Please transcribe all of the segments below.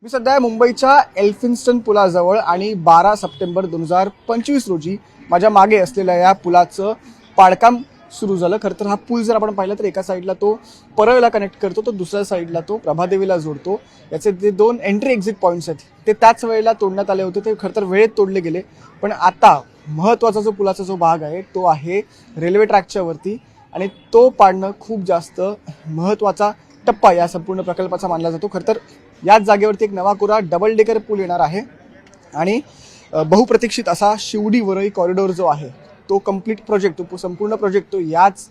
मी सध्या आहे मुंबईच्या एल्फिन्स्टन पुलाजवळ आणि 12 सप्टेंबर 2025 रोजी माझ्या मागे असलेल्या या पुलाचं पाडकाम सुरू झालं. खरं तर हा पूल जर आपण पाहिला तर एका साईडला तो परळला कनेक्ट करतो, तो दुसऱ्या साईडला तो प्रभादेवीला जोडतो. याचे जे दोन एंट्री एक्झिट पॉईंट्स आहेत ते त्याच वेळेला तोडण्यात आले होते. ते खरं तर वेळेत तोडले गेले. पण आता महत्त्वाचा जो पुलाचा जो भाग आहे तो आहे रेल्वे ट्रॅकच्या वरती आणि तो पाडणं खूप जास्त महत्त्वाचा टप्पा या संपूर्ण प्रकल्पाचा मानला जातो. खरं तर याच जागेवरती एक नवा कोरा डबल डेकर पूल येणार आहे आणि बहुप्रतीक्षित असा शिवडी वरळी कॉरिडॉर जो आहे तो कंप्लीट प्रोजेक्ट, तो संपूर्ण प्रोजेक्ट तो याच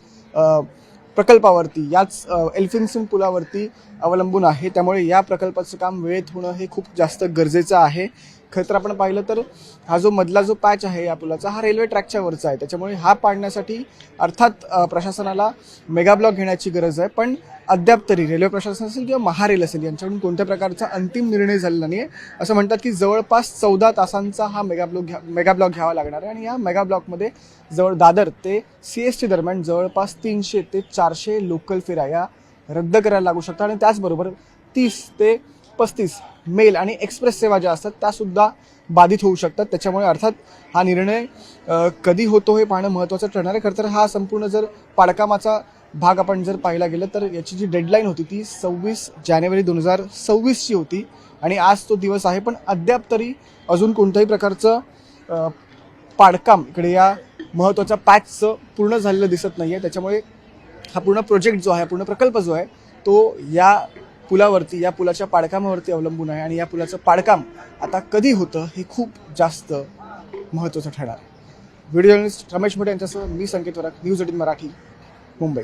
प्रकल्पावरती, याच एल्फिन्स्टन पुलावरती अवलंबून आहे. त्यामुळे या प्रकल्पाचं काम वेळेत होणं हे खूप जास्त गरजेचं आहे. खरं तर आपण पाहिलं तर हा जो मधला जो पॅच आहे या पुलाचा हा रेल्वे ट्रॅकच्या वरचा आहे. त्याच्यामुळे हा पाडण्यासाठी अर्थात प्रशासनाला मेगा ब्लॉक घेण्याची गरज आहे. पण अद्याप तरी रेल्वे प्रशासन असेल किंवा महारेल असेल यांच्याकडून कोणत्या प्रकारचा अंतिम निर्णय झालेला नाही आहे. असं म्हणतात की जवळपास 14 तासांचा हा मेगा ब्लॉक घ्यावा लागणार आहे आणि या मेगा ब्लॉकमध्ये दादर ते CST दरम्यान जवळपास 300 ते 400 लोकल फेऱ्या या रद्द करायला लागू शकतात आणि त्याचबरोबर 30 ते 35 मेल आणि एक्सप्रेस सेवा ज्या असतात त्यासुद्धा बाधित होऊ शकतात. त्याच्यामुळे अर्थात हा निर्णय कधी होतो हे पाहणं महत्त्वाचं ठरणार आहे. खरं तर हा संपूर्ण जर पाडकामाचा भाग आपण जर पाहायला गेलं तर याची जी डेडलाईन होती ती 26 जानेवारी 2026ची होती आणि आज तो दिवस आहे. पण अद्याप तरी अजून कोणत्याही प्रकारचं पाडकाम इकडे या महत्त्वाच्या पॅचचं पूर्ण झालेलं दिसत नाही आहे. त्याच्यामुळे हा पूर्ण प्रोजेक्ट जो आहे, पूर्ण प्रकल्प जो आहे तो या पुलावरती, या पुलाच्या पाडकामावरती अवलंबून आहे आणि या पुलाचं पाडकाम आता कधी होतं हे खूप जास्त महत्त्वाचं ठरणार. व्हिडिओ जर्नलिस्ट रमेश मोठे यांच्यासह मी संकेत वराक, न्यूज 18 मराठी, मुंबई.